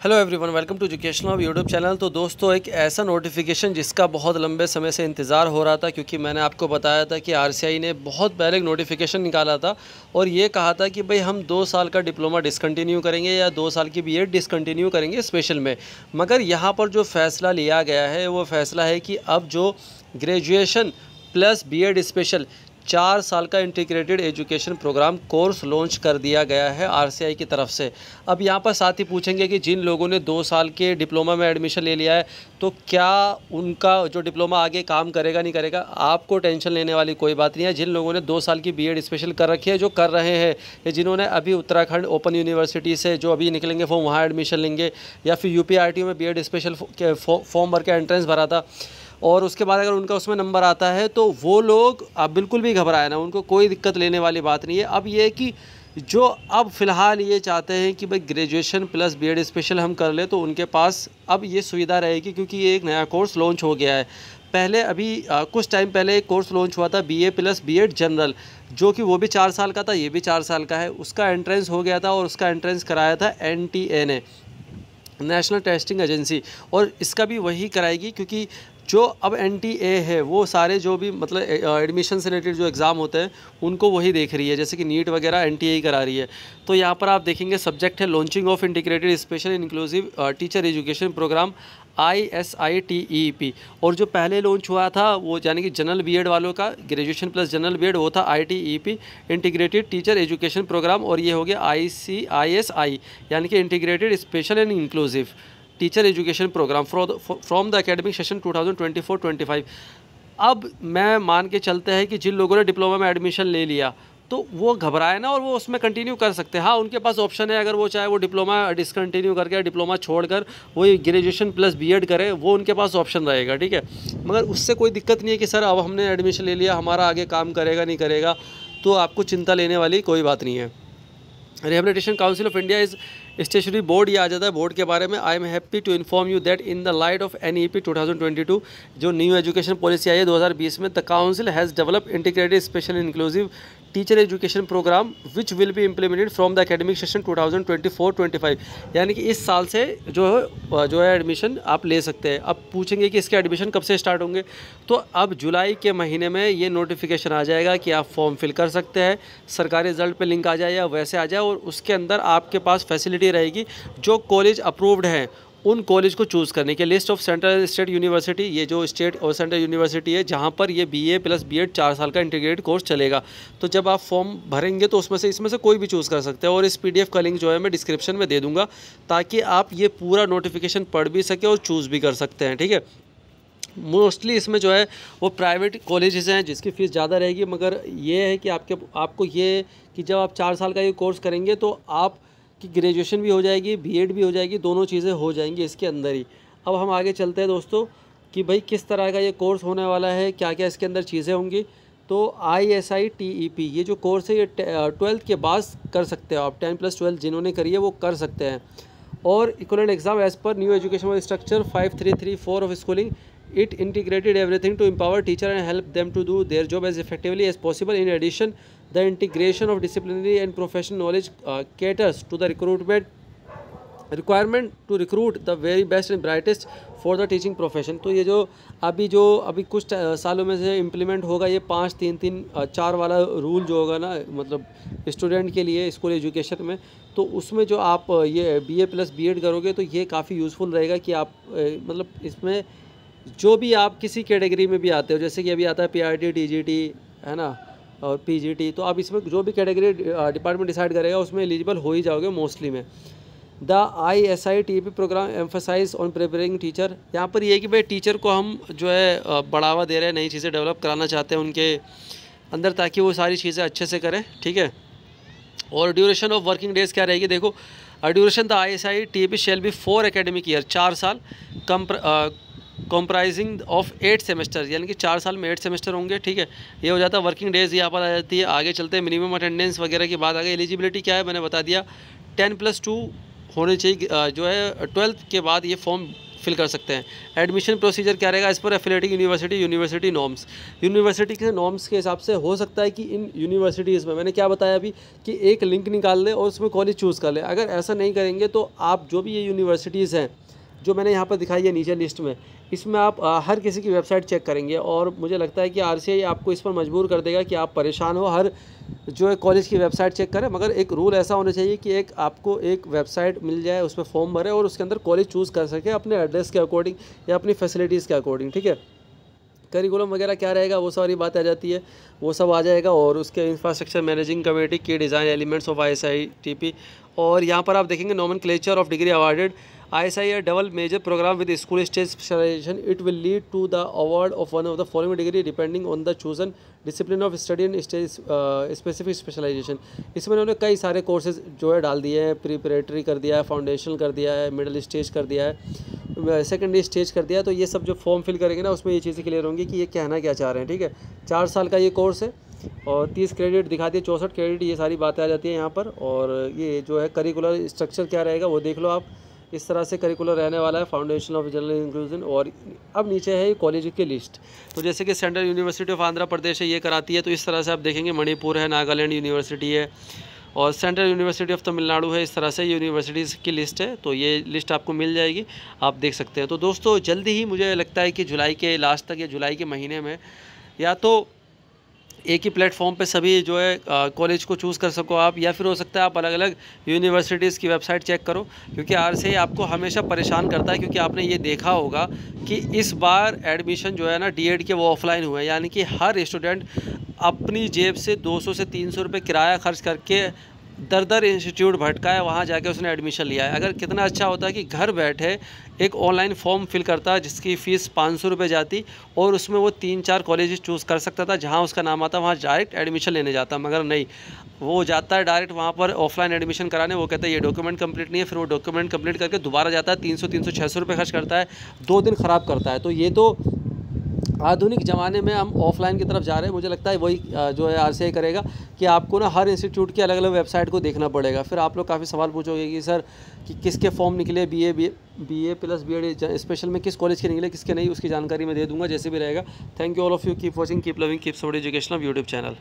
Hello everyone, welcome to educational hub YouTube channel. तो दोस्तों, एक ऐसा नोटिफिकेशन जिसका बहुत लंबे समय से इंतज़ार हो रहा था, क्योंकि मैंने आपको बताया था कि आरसीआई ने बहुत पहले एक नोटिफिकेशन निकाला था और ये कहा था कि भाई हम 2 साल का डिप्लोमा डिसकंटिन्यू करेंगे या 2 साल की बीएड डिसकंटिन्यू करेंगे स्पेशल में। मगर यहाँ पर जो फ़ैसला लिया गया है वो फ़ैसला है कि अब जो ग्रेजुएशन प्लस बीएड स्पेशल 4 साल का integrated education program course launch कर दिया गया है आरसीआई की तरफ से। अब यहाँ पर साथ ही पूछेंगे कि जिन लोगों ने 2 साल के डिप्लोमा में एडमिशन ले लिया है तो क्या उनका जो डिप्लोमा आगे काम करेगा नहीं करेगा। आपको टेंशन लेने वाली कोई बात नहीं है। जिन लोगों ने 2 साल की बीएड स्पेशल कर रखी है, जो कर रहे हैं, या जिन्होंने अभी उत्तराखंड ओपन यूनिवर्सिटी से जो अभी निकलेंगे फॉर्म वहाँ एडमिशन लेंगे, या फिर यूपीआरटीयू में बीएड स्पेशल के फॉर्म भर के एंट्रेंस भरा था और उसके बाद अगर उनका उसमें नंबर आता है तो वो लोग अब बिल्कुल भी घबराए ना, उनको कोई दिक्कत लेने वाली बात नहीं है। अब ये कि जो अब फ़िलहाल ये चाहते हैं कि भाई ग्रेजुएशन प्लस बीएड स्पेशल हम कर ले, तो उनके पास अब ये सुविधा रहेगी, क्योंकि ये एक नया कोर्स लॉन्च हो गया है। पहले अभी कुछ टाइम पहले एक कोर्स लॉन्च हुआ था बीए प्लस बीएड जनरल, जो कि वो भी 4 साल का था, ये भी 4 साल का है। उसका एंट्रेंस हो गया था और उसका एंट्रेंस कराया था एनटीए ने, नेशनल टेस्टिंग एजेंसी, और इसका भी वही कराएगी, क्योंकि जो अब एनटीए है वो सारे जो भी मतलब एडमिशन से रिलेटेड जो एग्ज़ाम होते हैं उनको वही देख रही है, जैसे कि नीट वगैरह एनटीए ही करा रही है। तो यहाँ पर आप देखेंगे सब्जेक्ट है launching of integrated special inclusive teacher education program ISITEP, और जो पहले लॉन्च हुआ था वो यानी कि जनरल बीएड वालों का ग्रेजुएशन प्लस जनरल बीएड वो था ITEP integrated teacher education program, और ये हो गया ISI यानी कि integrated special and inclusive teacher education program from the academic session 2024-25। अब मैं मान के चलते हैं कि जिन लोगों ने डिप्लोमा में एडमिशन ले लिया तो वो घबराए ना और वो उसमें कंटिन्यू कर सकते हैं। हाँ, उनके पास ऑप्शन है, अगर वो चाहे वो डिप्लोमा डिसकंटिन्यू करके डिप्लोमा छोड़कर वो ग्रेजुएशन प्लस बीएड करे, वो उनके पास ऑप्शन रहेगा, ठीक है। मगर उससे कोई दिक्कत नहीं है कि सर अब हमने एडमिशन ले लिया, हमारा आगे काम करेगा नहीं करेगा, तो आपको चिंता लेने वाली कोई बात नहीं है। Rehabilitation council of India is stationary board, ये आ जाता है बोर्ड के बारे में। I am happy to inform you that in the light of NEP 2022, जो न्यू एजुकेशन पॉलिसी आई है 2020 में, the council has develop integrated special inclusive teacher education program which will be implemented from the academic session 2024-25। यानी कि इस साल से जो है एडमिशन आप ले सकते हैं। अब पूछेंगे कि इसके एडमिशन कब से स्टार्ट होंगे, तो अब जुलाई के महीने में ये नोटिफिकेशन आ जाएगा कि आप फॉर्म फिल कर सकते हैं। सरकारी रिजल्ट पे लिंक आ जाए या वैसे आ जाए, और उसके अंदर आपके पास फैसिलिटी रहेगी जो कॉलेज अप्रूव्ड हैं उन कॉलेज को चूज़ करने के। List of central state university, ये जो स्टेट और सेंट्रल यूनिवर्सिटी है जहाँ पर ये बीए प्लस बीएड 4 साल का इंटीग्रेटेड कोर्स चलेगा। तो जब आप फॉर्म भरेंगे तो इसमें से कोई भी चूज़ कर सकते हैं, और इस PDF का लिंक जो है मैं डिस्क्रिप्शन में दे दूँगा, ताकि आप ये पूरा नोटिफिकेशन पढ़ भी सकें और चूज़ भी कर सकते हैं, ठीक है। मोस्टली इसमें जो है वो प्राइवेट कॉलेजेस हैं जिसकी फ़ीस ज़्यादा रहेगी, मगर ये है कि आपको ये कि जब आप 4 साल का ये कोर्स करेंगे तो आप कि ग्रेजुएशन भी हो जाएगी, बीएड भी हो जाएगी, दोनों चीज़ें हो जाएंगी इसके अंदर ही। अब हम आगे चलते हैं दोस्तों कि भाई किस तरह का ये कोर्स होने वाला है, क्या क्या इसके अंदर चीज़ें होंगी। तो ISITEP ये जो कोर्स है ये 12th के बाद कर सकते हो आप, 10+12 जिन्होंने करी है वो कर सकते हैं। और equivalent exam as per new education structure 5334 of schooling, it integrated everything to empower teacher and help them to do their job as effectively as possible. In addition, the integration of disciplinary and professional knowledge caters to the requirement to recruit the very best and brightest for the teaching profession। तो ये जो अभी कुछ सालों में से implement होगा ये 5-3-3-4 वाला रूल जो होगा ना, मतलब स्टूडेंट के लिए स्कूल एजुकेशन में, तो उसमें जो आप ये बीए प्लस बीएड करोगे तो ये काफ़ी यूज़फुल रहेगा कि आप मतलब इसमें जो भी आप किसी कैटेगरी में भी आते हो, जैसे कि अभी आता है PRT TGT है ना, और PGT, तो आप इसमें जो भी कैटेगरी डिपार्टमेंट डिसाइड करेगा उसमें एलिजिबल हो ही जाओगे मोस्टली में। The ISITEP program emphasize on preparing teacher, यहाँ पर ये है कि भाई टीचर को हम जो है बढ़ावा दे रहे हैं, नई चीज़ें डेवलप कराना चाहते हैं उनके अंदर ताकि वो सारी चीज़ें अच्छे से करें, ठीक है। और ड्यूरेशन ऑफ वर्किंग डेज़ क्या रहेगी, देखो duration the ISITEP shall be 4 academic year, 4 साल कंप्राइजिंग ऑफ 8 सेमेस्टर, यानी कि 4 साल में 8 सेमेस्टर होंगे, ठीक है। ये हो जाता है वर्किंग डेज़, यहाँ पर आ जाती है। आगे चलते हैं मिनिमम अटेंडेंस वगैरह की बात आ गई। एलिजिबिलिटी क्या है मैंने बता दिया, 10+2 होने चाहिए, जो है 12th के बाद ये फॉर्म फिल कर सकते हैं। एडमिशन प्रोसीजर क्या रहेगा, इस पर एफिलेटिंग यूनिवर्सिटी नॉर्म्स, यूनिवर्सिटी के नॉर्म्स के हिसाब से हो सकता है कि इन यूनिवर्सिटीज़ में मैंने क्या बताया अभी कि एक लिंक निकाल लें और उसमें कॉलेज चूज़ कर लें। अगर ऐसा नहीं करेंगे तो आप जो भी ये यूनिवर्सिटीज़ हैं जो मैंने यहाँ पर दिखाई है नीचे लिस्ट में, इसमें आप हर किसी की वेबसाइट चेक करेंगे और मुझे लगता है कि आरसीआई आपको इस पर मजबूर कर देगा कि आप परेशान हो, हर जो है कॉलेज की वेबसाइट चेक करें। मगर एक रूल ऐसा होना चाहिए कि एक आपको एक वेबसाइट मिल जाए, उसमें फॉर्म भरें और उसके अंदर कॉलेज चूज़ कर सके अपने एड्रेस के अकॉर्डिंग या अपनी फैसिलिटीज़ के अकॉर्डिंग, ठीक है। करिकुलम वगैरह क्या रहेगा वो सारी बात आ जाती है, वो सब आ जाएगा। और उसके इंफ्रास्ट्रक्चर मैनेजिंग कमेटी की डिज़ाइन एलिमेंट्स ऑफ ISITP। और यहाँ पर आप देखेंगे nomenclature of degree awarded ISI a double major program with school stage specialization. It will lead to the award of one of the following degree depending on the chosen discipline of study and stage specific specialization. इसमें उन्होंने कई सारे courses जो है डाल दिए हैं, preparatory कर दिया है, फाउंडेशनल कर दिया है, मिडिल स्टेज कर दिया है, सेकेंडरी स्टेज कर दिया है। तो ये सब जो फॉर्म फिल करेंगे ना उसमें ये चीज़ें क्लियर होंगी कि ये कहना क्या चाह रहे हैं, ठीक है। 4 साल का ये कोर्स है और 30 क्रेडिट दिखा दिए, 64 क्रेडिट, ये सारी बातें आ जाती हैं यहाँ पर। और ये जो है करिकुलर स्ट्रक्चर क्या रहेगा वो देख लो आप, इस तरह से करिकुलर रहने वाला है, फाउंडेशन ऑफ जनरल इंक्लूजन। और अब नीचे है कॉलेज की लिस्ट। तो जैसे कि central university of Andhra Pradesh है, ये कराती है, तो इस तरह से आप देखेंगे मणिपुर है, नागालैंड यूनिवर्सिटी है और सेंट्रल यूनिवर्सिटी ऑफ तमिलनाडु है। इस तरह से यूनिवर्सिटीज़ की लिस्ट है, तो ये लिस्ट आपको मिल जाएगी, आप देख सकते हैं। तो दोस्तों जल्दी ही मुझे लगता है कि जुलाई के लास्ट तक या जुलाई के महीने में या तो एक ही प्लेटफॉर्म पे सभी जो है कॉलेज को चूज़ कर सको आप, या फिर हो सकता है आप अलग अलग यूनिवर्सिटीज़ की वेबसाइट चेक करो। क्योंकि आरसीआई आपको हमेशा परेशान करता है, क्योंकि आपने ये देखा होगा कि इस बार एडमिशन जो है ना डीएड के वो ऑफलाइन हुए हैं, यानी कि हर स्टूडेंट अपनी जेब से 200 से 300 रुपये किराया खर्च करके दर इंस्टीट्यूट भटका है, वहाँ जाके उसने एडमिशन लिया है। अगर कितना अच्छा होता है कि घर बैठे एक ऑनलाइन फॉर्म फिल करता जिसकी फ़ीस 500 रुपये जाती और उसमें वो 3-4 कॉलेज चूज़ कर सकता था, जहाँ उसका नाम आता वहाँ डायरेक्ट एडमिशन लेने जाता। मगर नहीं, वो जाता है डायरेक्ट वहाँ पर ऑफलाइन एडमिशन कराने, वो कहता है ये डॉक्यूमेंट कंप्लीट नहीं है, फिर वो डॉक्यूमेंट कंप्लीट करके दोबारा जाता है, 300-600 रुपये खर्च करता है, 2 दिन ख़राब करता है। तो ये तो आधुनिक ज़माने में हम ऑफलाइन की तरफ जा रहे हैं। मुझे लगता है वही जो है आरसीआई करेगा कि आपको ना हर इंस्टीट्यूट की अलग अलग वेबसाइट को देखना पड़ेगा। फिर आप लोग काफ़ी सवाल पूछोगे कि सर कि किसके फॉर्म निकले, बीए प्लस बीएड स्पेशल में किस कॉलेज के निकले, किसके नहीं, उसकी जानकारी मैं दे दूंगा जैसे भी रहेगा। Thank you all of you, keep watching, keep loving, keep support education of YouTube channel.